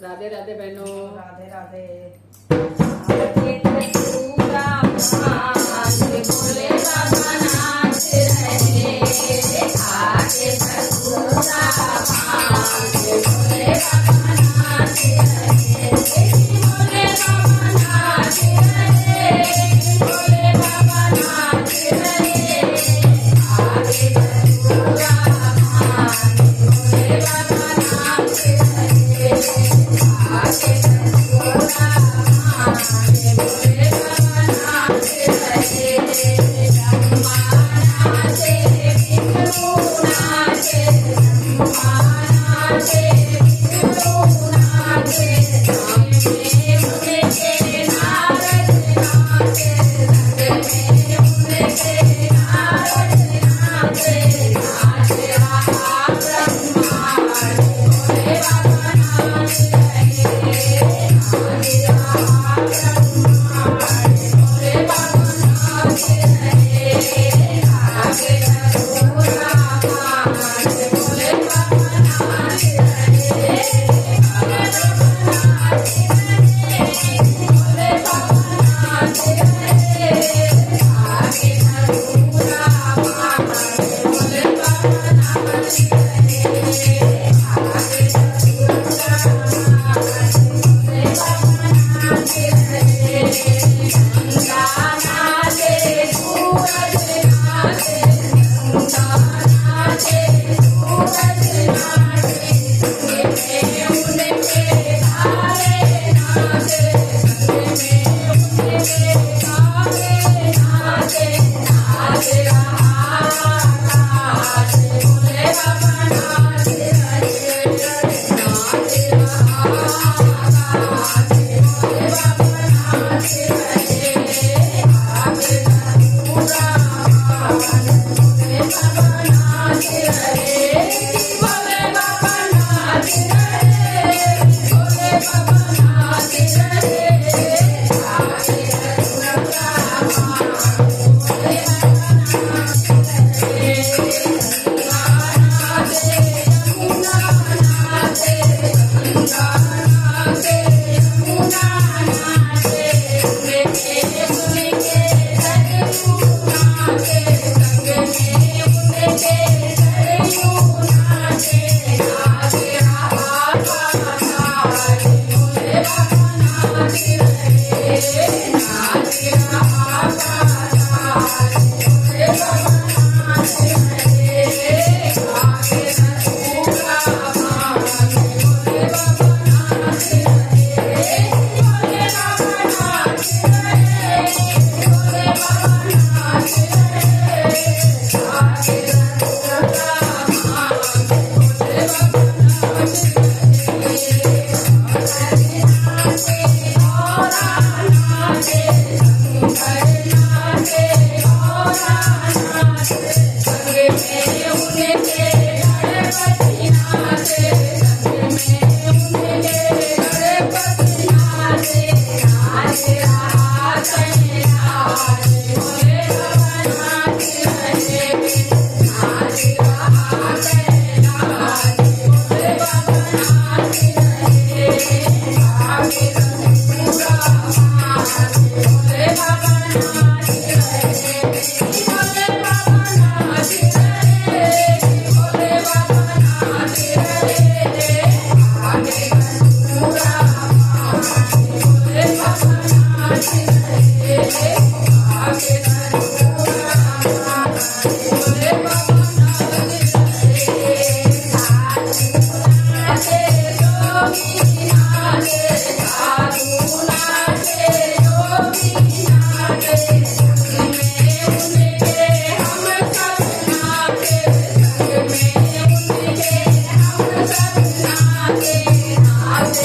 राधे राधे बहनों। राधे राधे। भोले बाबा नाच रहे, आगे सतगुरुदा भोले बाबा नाच रहे, भोले बाबा नाच रहे, भोले बाबा नाच रहे, आगे सतगुरुदा भोले बाबा नाच रहे, आगे सतगुरुदा भोले बाबा नाच रहे, ब्रह्मा नाचे विष्णु नाचे, ब्रह्मा नाचे विष्णु नाचे, संग में उनके नारद नाचे, संग में उनके नारद नाचे, नाच रहा ब्रह्मांड भोले बाबा नाच रहे, नाच रहा ब्रह्मांड भोले बाबा नाच रहे, आगे सतगुरुदा भोले बाबा नाच रहे, भोले बाबा नाच रहे, आगे सतगुरुदा भोले बाबा नाच रहे, आगे सतगुरुदा भोले बाबा नाच रहे, गंगा नाचे सूरज नाचे, गंगा नाचे सूरज नाचे, संग में उनके तारे नाचे, संग में उनके तारे नाचे, नाच रहा आकाश भोले बाबा नाच रहे, नाच रहा आकाश भोले बाबा नाच रहे, आगे सतगुरुदा भोले बाबा नाच रहे, भोले बाबा नाच रहे, भोले बाबा नाच रहे, आगे सतगुरुदा भोले बाबा नाच रहे, गंगा नाचे यमुना नाचे, गंगा नाचे यमुना नाचे, संग में उनके सरयू नाचे, संग में उनके सरयू नाचे, नाच रहा पाताल भोले बाबा नाच रहे, नाच रहा पाताल भोले बाबा नाच रहे, आगे सतगुरुदा भोले बाबा नाच रहे, भोले बाबा नाच रहे, भोले बाबा नाच रहे, आगे सतगुरुदा भोले बाबा नाच रहे, नाचे औरा नाचे, शंकर नाचे औरा नाचे, संग में उनके गणपति नाचे, संग में उनके गणपति नाचे, नाच रहा कैलाश भोले बाबा नाच रहे, नाच रहा कैलाश भोले बाबा नाच रहे, आगे सतगुरुदा भोले बाबा नाच रहे, भोले बाबा नाच रहे, भोले बाबा नाच रहे, आगे सतगुरुदा भोले बाबा नाच रहे, आगे सतगुरुदा भोले बाबा नाच रहे, नाचे योगी नाचे, साधु नाचे योगी नाचे, संग में उनके हम सब नाचे, संग में उनके हम सब नाचे, नाच